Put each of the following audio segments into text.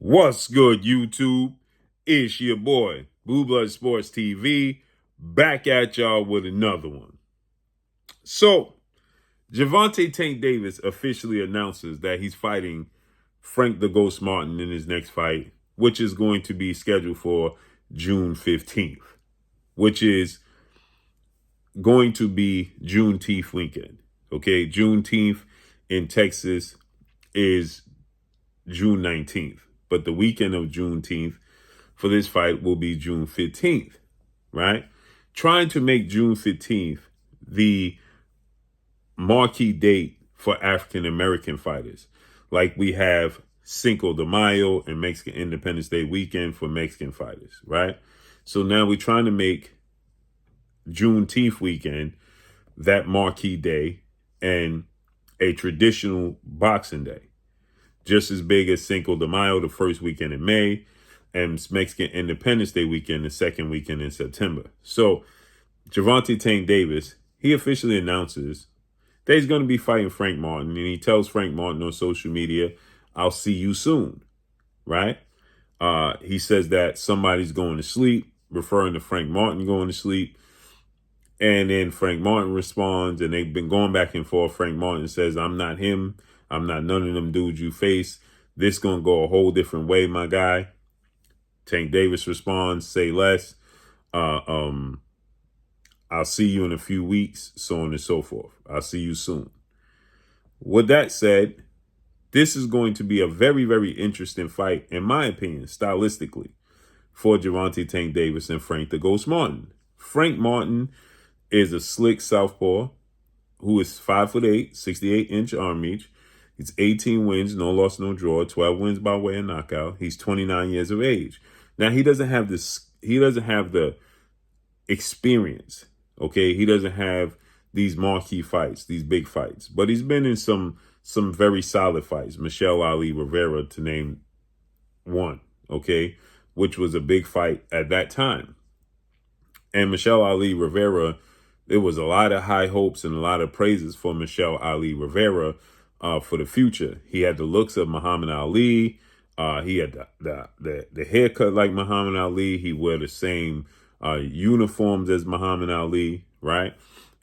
What's good, YouTube? It's your boy, Blue Blood Sports TV, back at y'all with another one. So, Gervonta Tank Davis officially announces that he's fighting Frank the Ghost Martin in his next fight, which is going to be scheduled for June 15th, which is going to be Juneteenth weekend. Okay, Juneteenth in Texas is June 19th, but the weekend of Juneteenth for this fight will be June 15th, right? Trying to make June 15th the marquee date for African American fighters. Like we have Cinco de Mayo and Mexican Independence Day weekend for Mexican fighters, right? So now we're trying to make Juneteenth weekend that marquee day and a traditional boxing day, just as big as Cinco de Mayo, the first weekend in May, and Mexican Independence Day weekend, the second weekend in September. So Gervonta Tank Davis, he officially announces that he's going to be fighting Frank Martin, and he tells Frank Martin on social media, "I'll see you soon," right? He says that somebody's going to sleep, referring to Frank Martin going to sleep. And then Frank Martin responds, and they've been going back and forth. Frank Martin says, "I'm not him. I'm not none of them dudes you face. This going to go a whole different way, my guy." Tank Davis responds, "Say less. I'll see you in a few weeks," so on and so forth. "I'll see you soon." With that said, this is going to be a very, very interesting fight, in my opinion, stylistically, for Gervonta Tank Davis and Frank the Ghost Martin. Frank Martin is a slick southpaw who is 5'8", 68-inch arm reach. He's 18 wins, no loss, no draw, 12 wins by way of knockout. He's 29 years of age. Now he doesn't have this. He doesn't have the experience. Okay, he doesn't have these marquee fights, these big fights, but he's been in some very solid fights. Michelle Ali Rivera, to name one. Okay, which was a big fight at that time. And Michelle Ali Rivera, there was a lot of high hopes and a lot of praises for Michelle Ali Rivera for the future. He had the looks of Muhammad Ali. He had the haircut like Muhammad Ali. He wore the same uniforms as Muhammad Ali, right?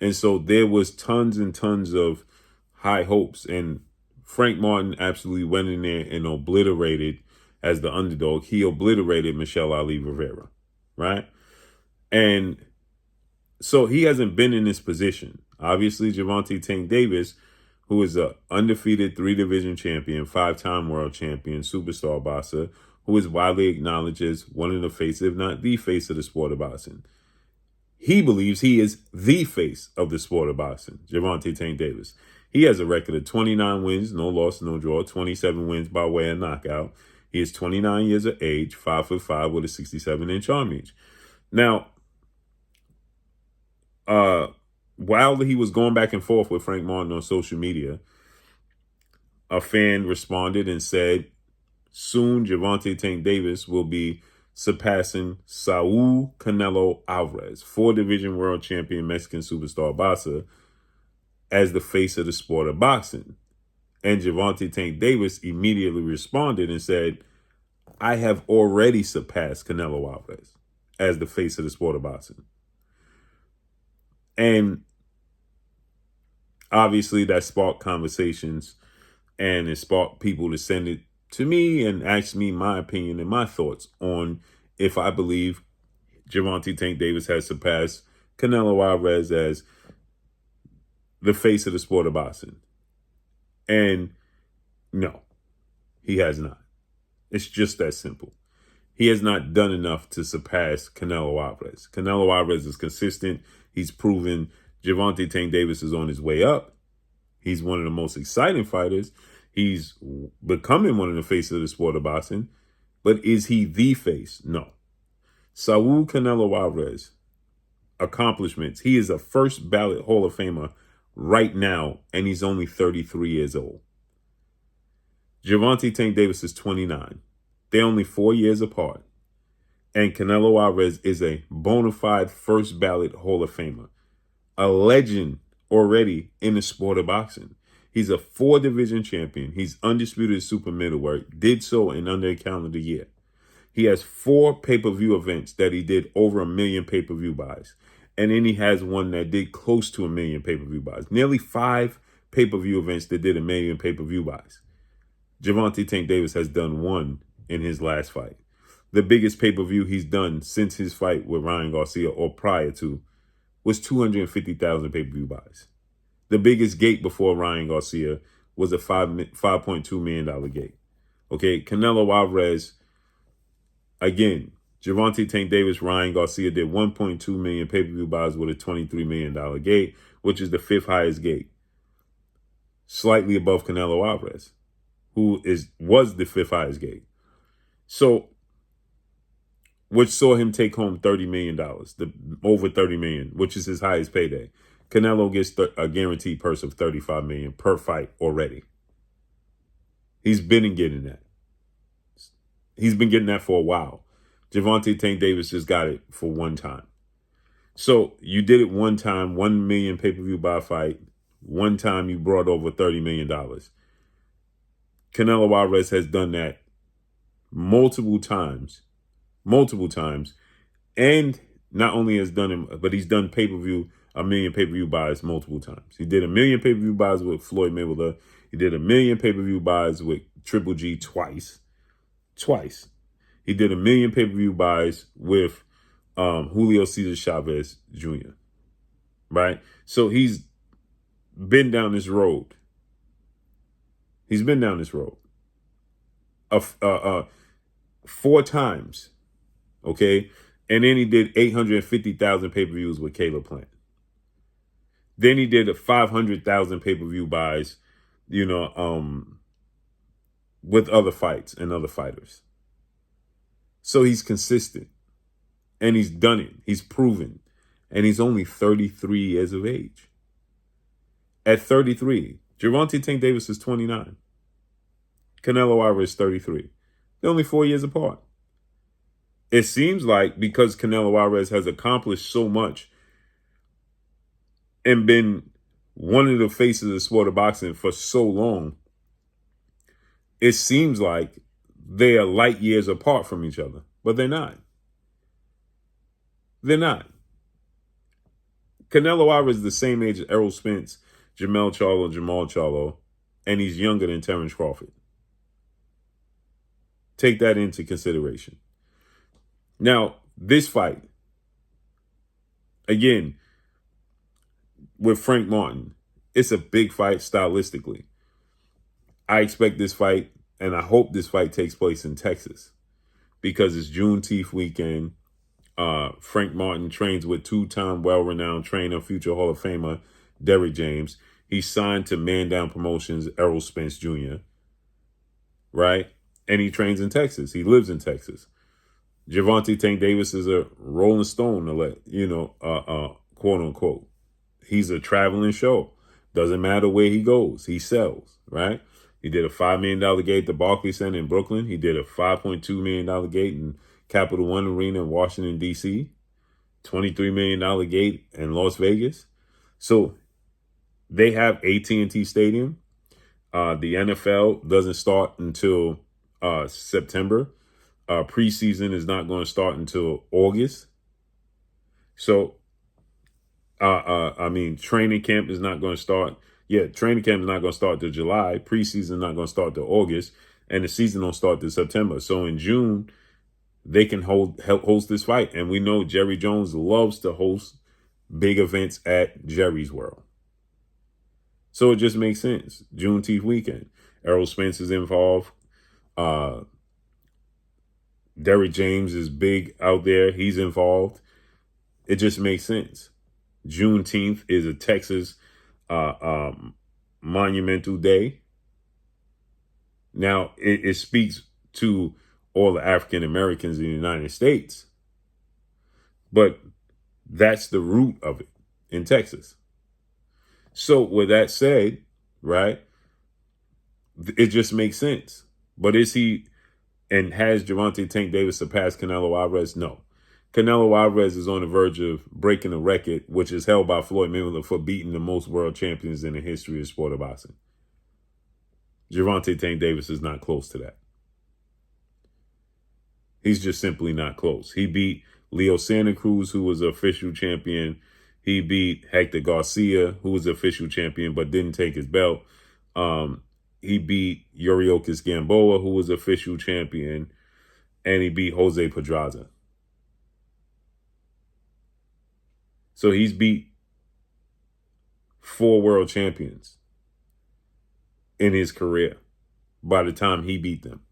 And so there was tons and tons of high hopes. And Frank Martin absolutely went in there and obliterated, as the underdog, he obliterated Michelle Ali Rivera, right? And so he hasn't been in this position. Obviously, Gervonta Tank Davis, who is a undefeated 3-division champion, 5-time world champion, superstar boxer, who is widely acknowledged as one of the faces, if not the face of the sport of boxing. He believes he is the face of the sport of boxing, Gervonta Tank Davis. He has a record of 29 wins, no loss, no draw, 27 wins by way of knockout. He is 29 years of age, 5'5", with a 67-inch arm reach. Now, while he was going back and forth with Frank Martin on social media, a fan responded and said, soon Gervonta Tank Davis will be surpassing Saul Canelo Alvarez, 4-division world champion Mexican superstar boxer, as the face of the sport of boxing. And Gervonta Tank Davis immediately responded and said, "I have already surpassed Canelo Alvarez as the face of the sport of boxing." And obviously that sparked conversations, and it sparked people to send it to me and ask me my opinion and my thoughts on if I believe Gervonta Tank Davis has surpassed Canelo Alvarez as the face of the sport of boxing. And no, he has not. It's just that simple. He has not done enough to surpass Canelo Alvarez. Canelo Alvarez is consistent. He's proven Gervonta Tank Davis is on his way up. He's one of the most exciting fighters. He's becoming one of the faces of the sport of boxing. But is he the face? No. Saul Canelo Alvarez, accomplishments. He is a first ballot Hall of Famer right now, and he's only 33 years old. Gervonta Tank Davis is 29. They're only 4 years apart. And Canelo Alvarez is a bona fide first ballot Hall of Famer, a legend already in the sport of boxing. He's a 4-division champion. He's undisputed super middleweight. Did so in under a calendar year. He has 4 pay-per-view events that he did over 1 million pay-per-view buys. And then he has one that did close to 1 million pay-per-view buys. Nearly 5 pay-per-view events that did 1 million pay-per-view buys. Gervonta Tank Davis has done 1 in his last fight. The biggest pay-per-view he's done since his fight with Ryan Garcia or prior to was 250,000 pay-per-view buys. The biggest gate before Ryan Garcia was a $5.2 million gate. Okay, Canelo Alvarez, again, Gervonta Tank Davis, Ryan Garcia did 1.2 million pay-per-view buys with a $23 million gate, which is the 5th highest gate. Slightly above Canelo Alvarez, who was the 5th highest gate. So, which saw him take home $30 million, over $30 million, which is his highest payday. Canelo gets a guaranteed purse of $35 million per fight already. He's been getting that. He's been getting that for a while. Gervonta Tank Davis just got it for one time. So you did it one time, 1 million pay-per-view buy fight. One time you brought over $30 million. Canelo Alvarez has done that multiple times. And not only has done it, but he's done pay-per-view, 1 million pay-per-view buys multiple times. He did 1 million pay-per-view buys with Floyd Mayweather. He did 1 million pay-per-view buys with Triple G twice. He did 1 million pay-per-view buys with Julio Cesar Chavez Jr. Right? So he's been down this road. He's been down this road 4 times. Okay? And then he did 850,000 pay-per-views with Caleb Plant. Then he did 500,000 pay-per-view buys, with other fights and other fighters. So he's consistent. And he's done it. He's proven. And he's only 33 years of age. At 33, Gervonta Tank Davis is 29. Canelo Alvarez is 33. They're only 4 years apart. It seems like because Canelo Alvarez has accomplished so much and been one of the faces of the sport of boxing for so long, it seems like they are light years apart from each other. But they're not. They're not. Canelo Alvarez is the same age as Errol Spence, Jamal Charlo, and he's younger than Terrence Crawford. Take that into consideration. Now, this fight, again, with Frank Martin, it's a big fight stylistically. I expect this fight, and I hope this fight takes place in Texas because it's Juneteenth weekend. Frank Martin trains with 2-time well-renowned trainer, future Hall of Famer, Derrick James. He's signed to Man Down Promotions, Errol Spence Jr., right? And he trains in Texas. He lives in Texas. Gervonta Tank Davis is a Rolling Stone, quote unquote. He's a traveling show. Doesn't matter where he goes, he sells, right? He did a $5 million gate at the Barclays Center in Brooklyn. He did a $5.2 million gate in Capital One Arena in Washington, D.C., $23 million gate in Las Vegas. So they have AT&T Stadium. The NFL doesn't start until September. Preseason is not going to start until August. So, training camp is not going to start. Yeah, training camp is not going to start till July. Preseason is not going to start till August. And the season don't start till September. So in June, they can host this fight. And we know Jerry Jones loves to host big events at Jerry's World. So it just makes sense. Juneteenth weekend. Errol Spence is involved. Derrick James is big out there. He's involved. It just makes sense. Juneteenth is a Texas monumental day. Now, it speaks to all the African Americans in the United States. But that's the root of it in Texas. So with that said, right, it just makes sense. But is he and has Gervonta Tank Davis surpassed Canelo Alvarez? No. Canelo Alvarez is on the verge of breaking a record, which is held by Floyd Mayweather for beating the most world champions in the history of the sport of boxing. Gervonta Tank Davis is not close to that. He's just simply not close. He beat Leo Santa Cruz, who was the official champion. He beat Hector Garcia, who was the official champion but didn't take his belt. He beat Yuriorkis Gamboa, who was the official champion, and he beat Jose Pedraza. So he's beat 4 world champions in his career by the time he beat them.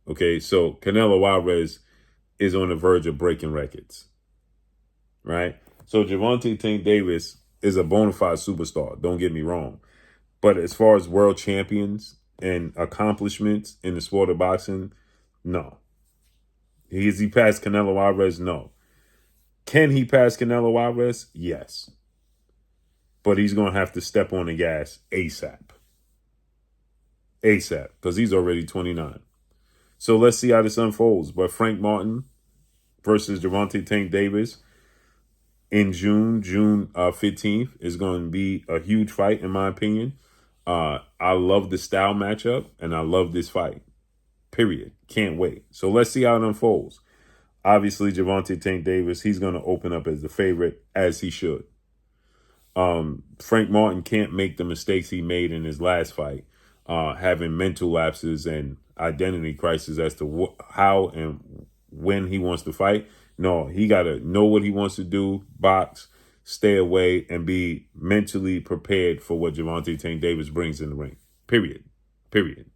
Okay, so Canelo Alvarez is on the verge of breaking records, right? So Gervonta Tank Davis is a bona fide superstar, don't get me wrong. But as far as world champions and accomplishments in the sport of boxing, no. Is he past Canelo Alvarez? No. Can he pass Canelo Alvarez? Yes. But he's going to have to step on the gas ASAP. ASAP, because he's already 29. So let's see how this unfolds. But Frank Martin versus Gervonta Tank Davis in June 15th, is going to be a huge fight, in my opinion. I love the style matchup, and I love this fight. Period. Can't wait. So let's see how it unfolds. Obviously, Gervonta Tank Davis, he's going to open up as the favorite, as he should. Frank Martin can't make the mistakes he made in his last fight, having mental lapses and identity crisis as to how and when he wants to fight. No, he got to know what he wants to do, box, stay away, and be mentally prepared for what Gervonta Tank Davis brings in the ring. Period. Period.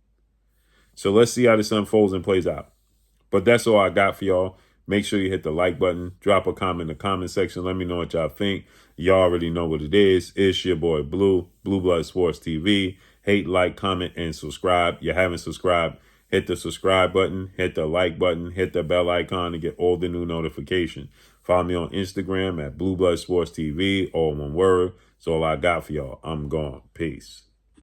So let's see how this unfolds and plays out. But that's all I got for y'all. Make sure you hit the like button. Drop a comment in the comment section. Let me know what y'all think. Y'all already know what it is. It's your boy Blue, Blue Blood Sports TV. Hate, like, comment, and subscribe. You haven't subscribed, hit the subscribe button, hit the like button, hit the bell icon to get all the new notifications. Follow me on Instagram at Blue Blood Sports TV, all one word. That's all I got for y'all. I'm gone. Peace.